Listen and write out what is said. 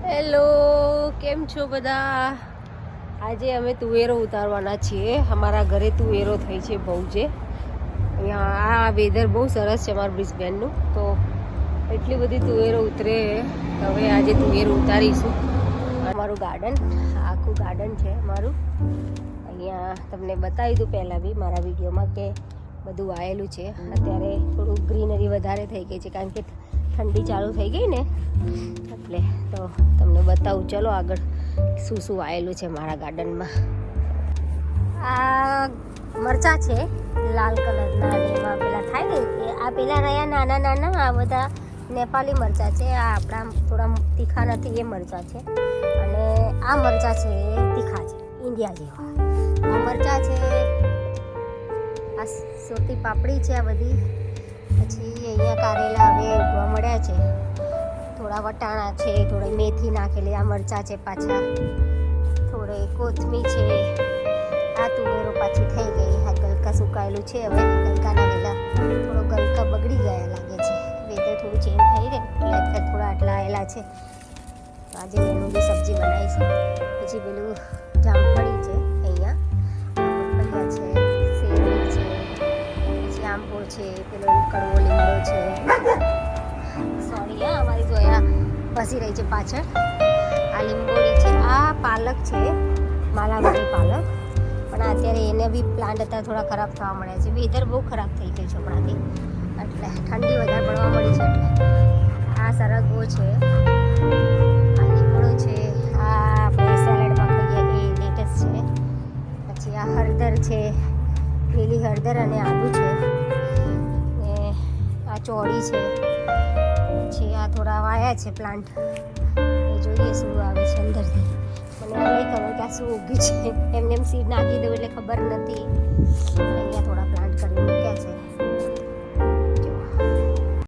Hello, કેમ છો બધા? આજે અમે તુવેરો ઉતારવાના છીએ. અમારા ઘરે તુવેરો થઈ છે બહુ જે. અહીંયા આ વેધર બહુ સરસ છે અમારું બ્રિસ્બેનનું, તો એટલી બધી તુવેરો ઉતરે. હવે આજે તુવેરો ઉતારીશું. અમારું ગાર્ડન, આખું ગાર્ડન છે અમારું. અહીંયા તમને બતાવી દઉં પહેલાં બી મારા વિડીયોમાં કે બધું આવેલું છે. અત્યારે થોડું ગ્રીનરી વધારે થઈ ગઈ છે કારણ કે ઠંડી ચાલુ થઈ ગઈ ને, એટલે તો તમને બતાવું. ચલો આગળ શું શું આવેલું છે મારા ગાર્ડનમાં. આ મરચાં છે લાલ કલરના, અને એમાં પેલા થાય ને એ આ પેલા રહ્યા નાના નાના, આ બધા નેપાળી મરચાં છે. આ આપણા થોડા તીખા નથી એ મરચાં છે, અને આ મરચાં છે એ તીખા છે ઇન્ડિયા જેવા. આ મરચાં છે, આ સોટી પાપડી છે આ બધી. પછી અહીંયા કારેલા હવે ઉગવા મળ્યા છે, થોડા વટાણા છે, થોડી મેથી નાખેલી. આ મરચાં છે પાછા, થોડી કોથમી છે. આ તુવેરો પાછી થઈ ગઈ. આ ગલકા સુકાયેલું છે. હવે ગલકાના વેલા થોડો ગલકા બગડી ગયા લાગે છે. વેધર થોડું ચેન્જ થઈ ગયું એટલે થોડા આટલા આવેલા છે. તો આજે એનું બી સબ્જી બનાવીશું. પછી પેલું જામફળી છે અહીંયા, મગફળિયા છે, શેરડી છે, પછી આંબો છે, પેલો કડવો લીમડો છે. સોરી હા, અમારી જોયા ફસી રહી છે પાછળ. આ લીંબોડી છે. આ પાલક છે, માલાવાડી પાલક, પણ અત્યારે એને બી પ્લાન્ટ હતા થોડા ખરાબ થવા મળ્યા છે. વેધર બહુ ખરાબ થઈ ગયું છે હમણાંથી, એટલે ઠંડી વધારે પડવા મળી છે. એટલે આ સરગવો છે, આ લીમડો છે, આ આપણે સેલેડમાં ખાઈએ એ લેટસ છે. પછી આ હળદર છે, લીલી હળદર અને આદુ છે, ને આ ચોળી છે. પછી આ થોડા વાયા છે પ્લાન્ટ, એ જોઈએ શું આવે છે અંદરથી. મને નહીં ખબર કે આ શું ઉગ્યું છે. એમને એમ સીડ નાખી દઉં એટલે ખબર નથી. અહીંયા થોડા પ્લાન્ટ કરીને